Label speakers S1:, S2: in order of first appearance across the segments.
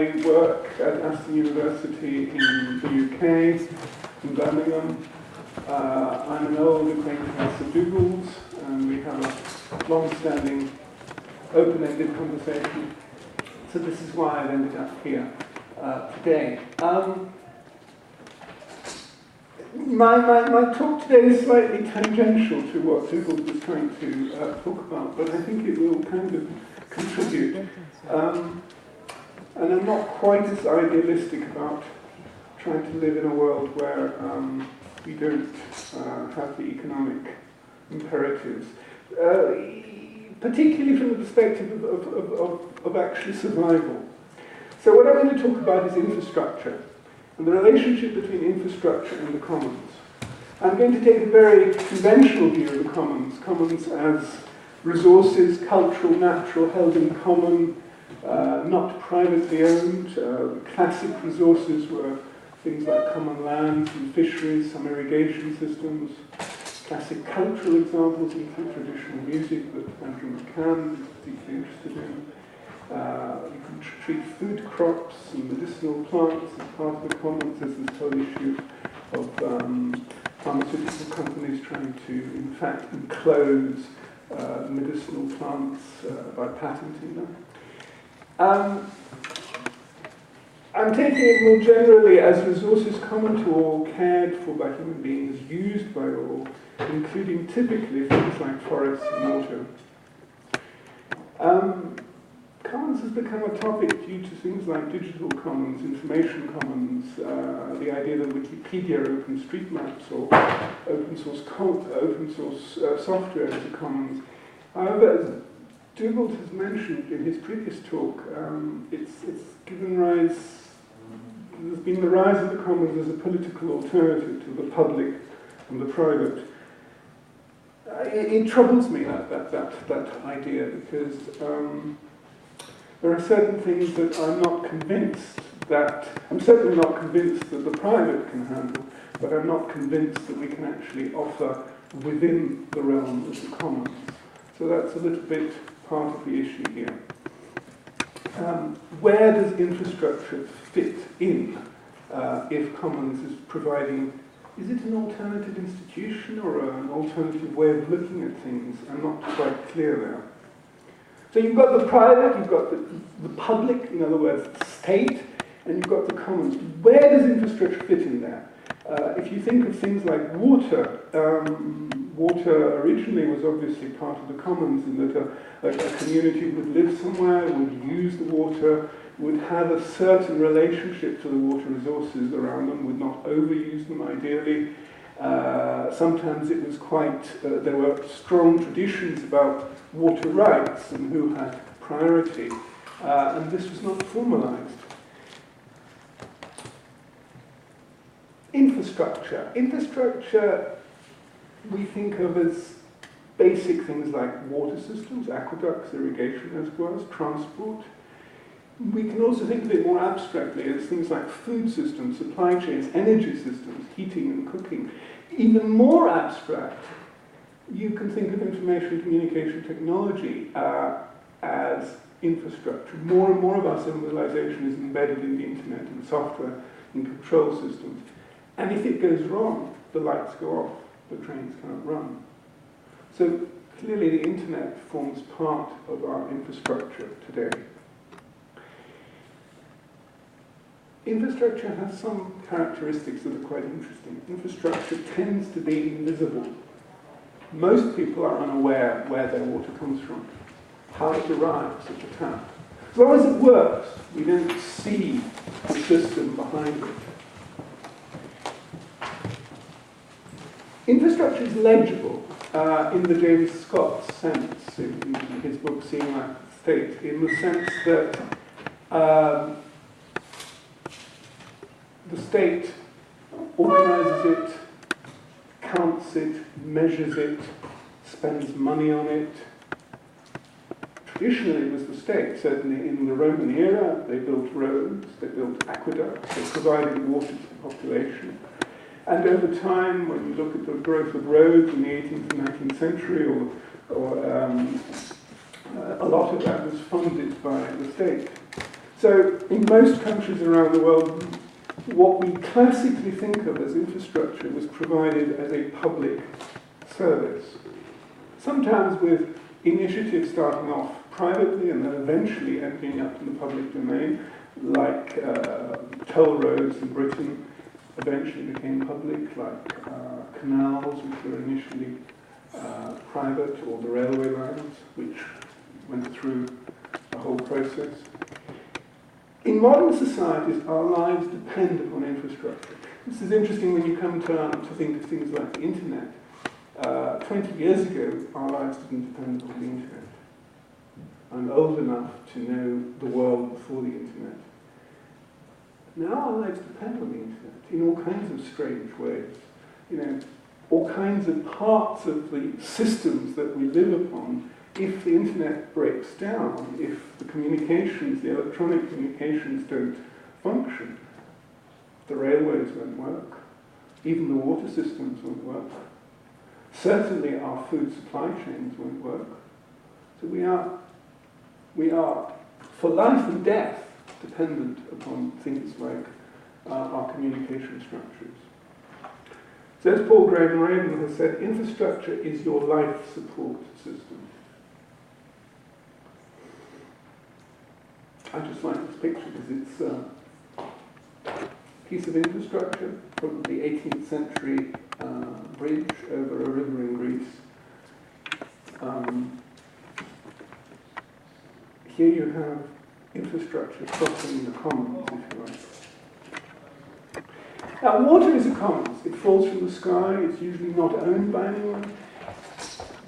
S1: I work at Aston University in the UK, in Birmingham. I'm an old acquaintance of Dougal's, and we have a long-standing, open-ended conversation. So this is why I've ended up here today. My talk today is slightly tangential to what Dougal was trying to talk about, but I think it will kind of contribute. And I'm not quite as idealistic about trying to live in a world where we don't have the economic imperatives, particularly from the perspective of actually survival. So what I'm going to talk about is infrastructure, and the relationship between infrastructure and the commons. I'm going to take a very conventional view of the commons as resources, cultural, natural, held in common, not privately owned. Classic resources were things like common lands and fisheries, some irrigation systems. Classic cultural examples include traditional music that Andrew McCann is deeply interested in. You can treat food crops and medicinal plants as part of the commons. There's this whole issue of pharmaceutical companies trying to, in fact, enclose medicinal plants by patenting them. I'm taking it more generally as resources common to all, cared for by human beings, used by all, including typically things like forests and water. Commons has become a topic due to things like digital commons, information commons, the idea that Wikipedia opens street maps or open source software as a commons. However, as Dougal has mentioned in his previous talk, it's given rise. There's been the rise of the commons as a political alternative to the public and the private. It troubles me that idea, because there are certain things that I'm certainly not convinced that the private can handle, but I'm not convinced that we can actually offer within the realm of the commons. So that's a little bit part of the issue here. Where does infrastructure fit in if commons is providing? Is it an alternative institution or an alternative way of looking at things? I'm not quite clear there. So you've got the private, you've got the public, in other words, the state, and you've got the commons. Where does infrastructure fit in there? If you think of things like water, water originally was obviously part of the commons, in that a community would live somewhere, would use the water, would have a certain relationship to the water resources around them, would not overuse them ideally. Sometimes it was there were strong traditions about water rights and who had priority, and this was not formalized. Infrastructure we think of as basic things like water systems, aqueducts, irrigation reservoirs, transport. We can also think of it more abstractly as things like food systems, supply chains, energy systems, heating and cooking. Even more abstract, you can think of information communication technology as infrastructure. More and more of our civilization is embedded in the internet and software and control systems. And if it goes wrong, the lights go off, the trains can't run. So clearly the internet forms part of our infrastructure today. Infrastructure has some characteristics that are quite interesting. Infrastructure tends to be invisible. Most people are unaware where their water comes from, how it arrives at the tap. As long as it works, we don't see the system behind it. Infrastructure is legible in the James Scott sense, in his book Seeing Like the State, in the sense that the state organizes it, counts it, measures it, spends money on it. Traditionally it was the state. Certainly in the Roman era, they built roads, they built aqueducts, they provided water to the population. And over time, when you look at the growth of roads in the 18th and 19th century, a lot of that was funded by the state. So in most countries around the world, what we classically think of as infrastructure was provided as a public service, sometimes with initiatives starting off privately and then eventually ending up in the public domain, like toll roads in Britain eventually became public, like canals, which were initially private, or the railway lines, which went through the whole process. In modern societies, our lives depend upon infrastructure. This is interesting when you come to think of things like the internet. 20 years ago, our lives didn't depend upon the internet. I'm old enough to know the world before the internet. Now our lives depend on the internet in all kinds of strange ways. You know, all kinds of parts of the systems that we live upon. If the internet breaks down, if the communications, the electronic communications don't function, the railways won't work, even the water systems won't work. Certainly our food supply chains won't work. So we are, for life and death, dependent upon things like our communication structures. So as Paul Graham Raven has said, infrastructure is your life support system. I just like this picture because it's a piece of infrastructure from the 18th century bridge over a river in Greece. Here you have infrastructure crossing the commons, if you like. Now, water is a commons. It falls from the sky. It's usually not owned by anyone.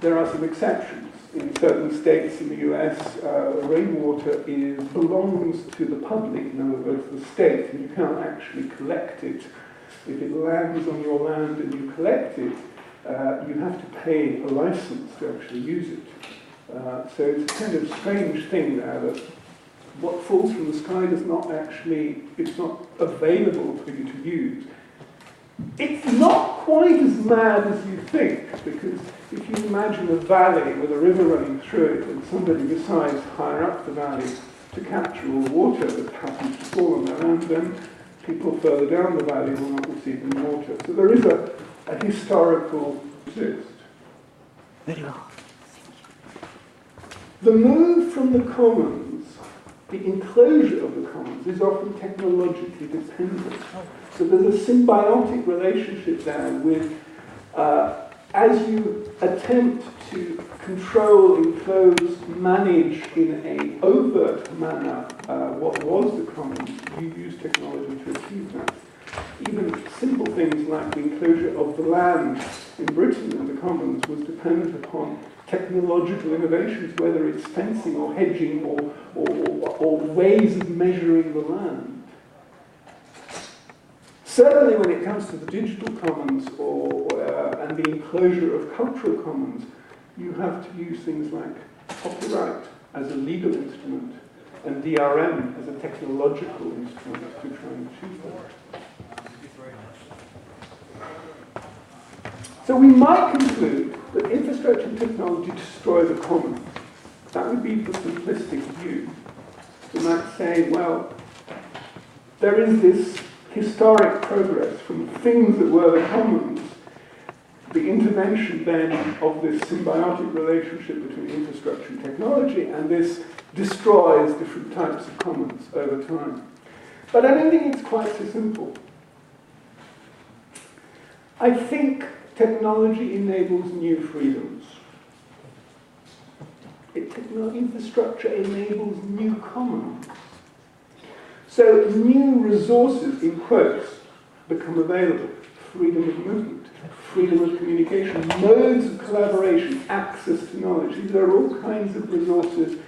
S1: There are some exceptions. In certain states in the US, rainwater belongs to the public, in other words, the state, and you can't actually collect it. If it lands on your land and you collect it, you have to pay a license to actually use it. So it's a kind of strange thing there that what falls from the sky is not actually, it's not available for you to use. It's not quite as mad as you think, because if you imagine a valley with a river running through it and somebody decides higher up the valley to capture all the water that happens to fall on their land, then people further down the valley will not receive any water. So there is a historical exist.
S2: Very well.
S1: The move from the commons, the enclosure of the commons, is often technologically dependent. So there's a symbiotic relationship there with, as you attempt to control, enclose, manage in an overt manner what was the commons, you use technology to achieve that. Even simple things like the enclosure of the land in Britain and the commons was dependent upon technological innovations, whether it's fencing or hedging or ways of measuring the land. Certainly when it comes to the digital commons and the enclosure of cultural commons, you have to use things like copyright as a legal instrument and DRM as a technological instrument to try and achieve that. So we might conclude that infrastructure and technology destroy the commons. That would be the simplistic view. We might say, well, there is this historic progress from things that were the commons, the intervention then of this symbiotic relationship between infrastructure and technology, and this destroys different types of commons over time. But I don't think it's quite so simple. I think technology enables new freedoms. Infrastructure enables new commons. So new resources, in quotes, become available. Freedom of movement, freedom of communication, modes of collaboration, access to knowledge. These are all kinds of resources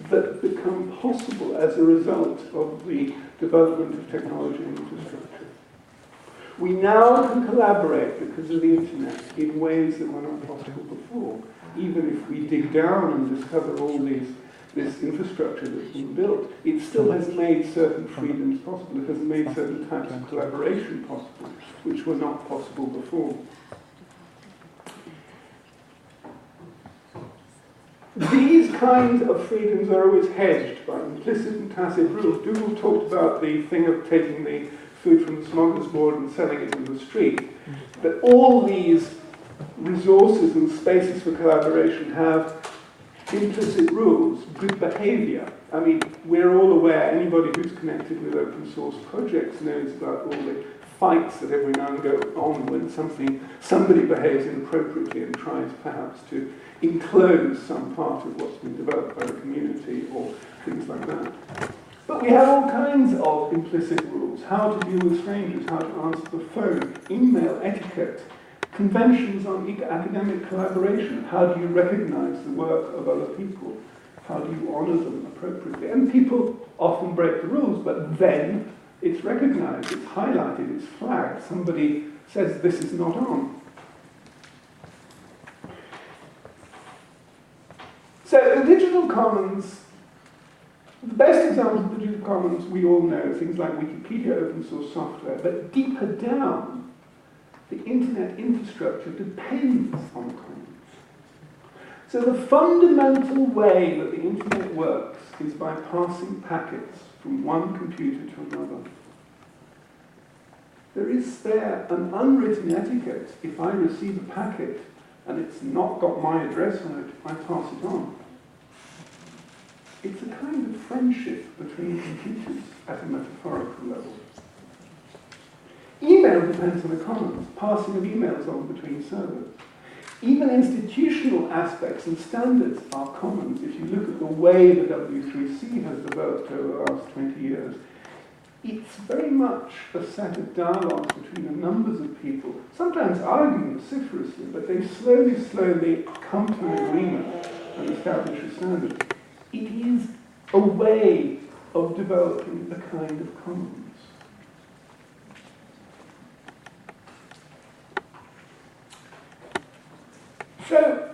S1: that become possible as a result of the development of technology and infrastructure. We now can collaborate because of the internet in ways that were not possible before. Even if we dig down and discover all this infrastructure that's been built, it still has made certain freedoms possible. It has made certain types of collaboration possible, which were not possible before. These kinds of freedoms are always hedged by implicit and tacit rules. Dougal talked about the thing of taking the food from the smorgasbord and selling it in the street. But all these resources and spaces for collaboration have implicit rules, good behavior. I mean, we're all aware, anybody who's connected with open source projects knows about all the fights that every now and go on when somebody behaves inappropriately and tries perhaps to enclose some part of what's been developed by the community or things like that. But we have all kinds of implicit rules: how to deal with strangers, how to answer the phone, email etiquette, conventions on academic collaboration, how do you recognize the work of other people, how do you honor them appropriately. And people often break the rules, but then it's recognized, it's highlighted, it's flagged. Somebody says this is not on. So the digital commons, the best examples of the digital commons we all know, things like Wikipedia, open source software, but deeper down, the internet infrastructure depends on commons. So the fundamental way that the internet works is by passing packets from one computer to another. There is there an unwritten etiquette. If I receive a packet and it's not got my address on it, I pass it on. It's a kind of friendship between computers at a metaphorical level. Email depends on the commons, passing of emails on between servers. Even institutional aspects and standards are commons. If you look at the way the W3C has developed over the last 20 years, it's very much a set of dialogues between the numbers of people, sometimes arguing vociferously, but they slowly come to an agreement and establish a standard. It is a way of developing a kind of commons. So,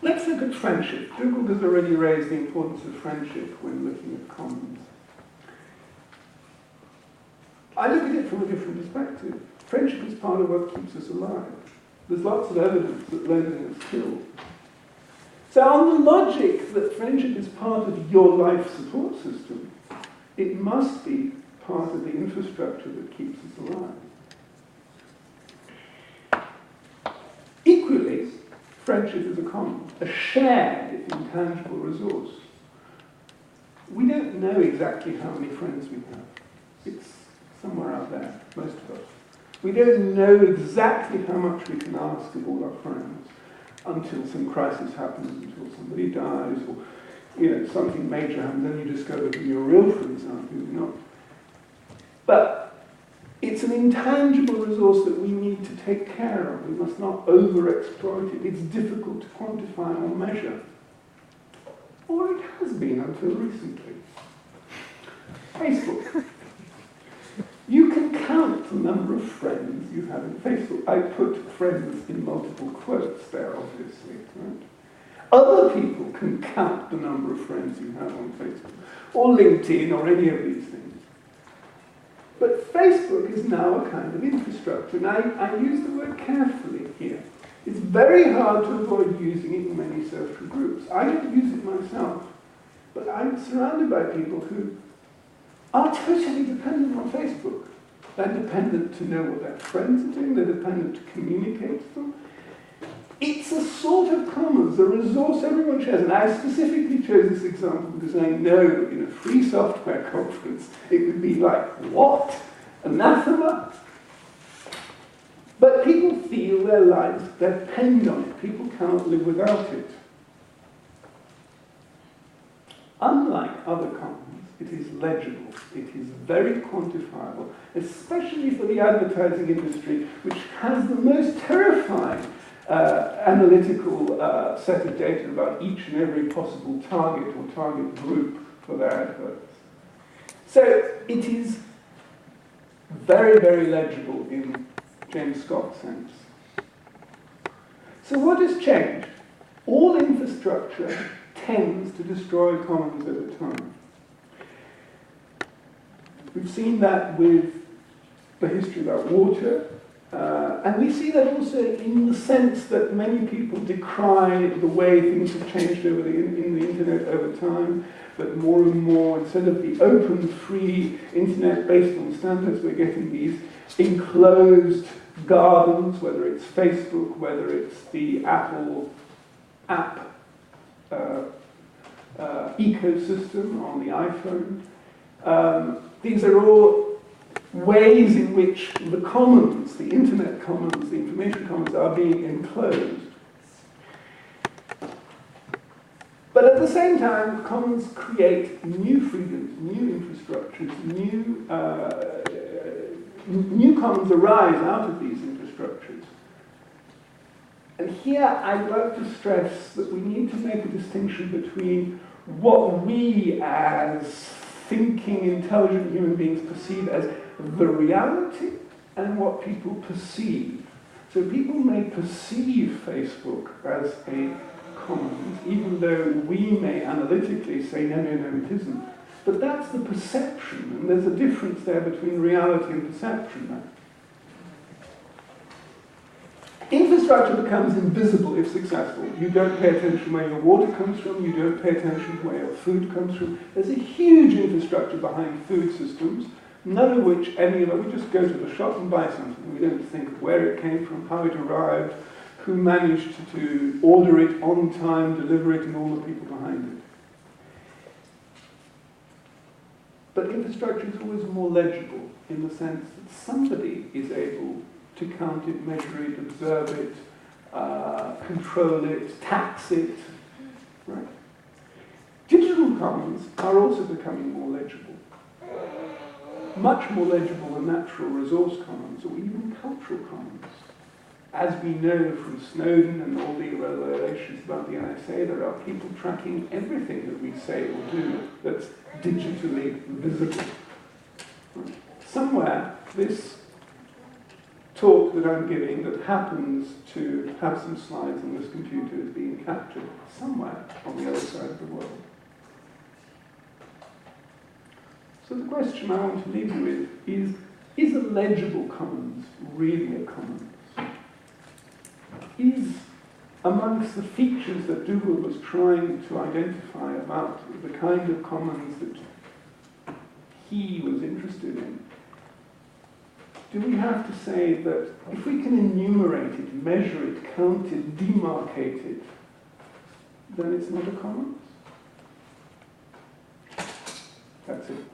S1: let's look at friendship. Dougal has already raised the importance of friendship when looking at commons. I look at it from a different perspective. Friendship is part of what keeps us alive. There's lots of evidence that loneliness kills. So on the logic that friendship is part of your life support system, it must be part of the infrastructure that keeps us alive. Equally, friendship is a common, a shared, intangible resource. We don't know exactly how many friends we have. It's somewhere out there, most of us. We don't know exactly how much we can ask of all our friends until some crisis happens, until somebody dies, or something major happens, then you discover who your real friends are, who you're not. But it's an intangible resource that we need to take care of. We must not over-exploit it. It's difficult to quantify or measure. Or it has been until recently. Facebook. You can count the number of friends you have in Facebook. I put friends in multiple quotes there, obviously. Right? Other people can count the number of friends you have on Facebook, or LinkedIn, or any of these things. But Facebook is now a kind of infrastructure, and I use the word carefully here. It's very hard to avoid using it in many social groups. I don't use it myself, but I'm surrounded by people who are totally dependent on Facebook. They're dependent to know what their friends are doing, they're dependent to communicate to them. It's a sort of commons, a resource everyone shares. And I specifically chose this example because I know in a free software conference it would be like, what? Anathema? But people feel their lives depend on it. People cannot live without it. Unlike other commons, it is legible, it is very quantifiable, especially for the advertising industry, which has the most terrifying analytical set of data about each and every possible target or target group for their adverts. So it is very, very legible in James Scott's sense. So what has changed? All infrastructure tends to destroy commons over time. We've seen that with the history about water, And we see that also in the sense that many people decry the way things have changed in the internet over time, that more and more, instead of the open, free internet based on standards, we're getting these enclosed gardens, whether it's Facebook, whether it's the Apple app ecosystem on the iPhone. These are all ways in which the commons, the internet commons, the information commons are being enclosed. But at the same time, commons create new freedoms, new infrastructures, new commons arise out of these infrastructures. And here I'd like to stress that we need to make a distinction between what we as thinking, intelligent human beings perceive as the reality and what people perceive. So people may perceive Facebook as a commons, even though we may analytically say, no, it isn't. But that's the perception, and there's a difference there between reality and perception now. Infrastructure becomes invisible if successful. You don't pay attention where your water comes from, you don't pay attention to where your food comes from. There's a huge infrastructure behind food systems, none of which any of us, we just go to the shop and buy something. We don't think of where it came from, how it arrived, who managed to order it on time, deliver it, and all the people behind it. But infrastructure is always more legible in the sense that somebody is able to count it, measure it, observe it, control it, tax it, right? Digital commons are also becoming more legible. Much more legible than natural resource commons or even cultural commons. As we know from Snowden and all the revelations about the NSA, there are people tracking everything that we say or do that's digitally visible. Right? Somewhere, this talk that I'm giving that happens to have some slides on this computer is being captured somewhere on the other side of the world. So the question I want to leave you with is a legible commons really a commons? Is amongst the features that Dougal was trying to identify about the kind of commons that he was interested in, do we have to say that if we can enumerate it, measure it, count it, demarcate it, then it's not a commons? That's it.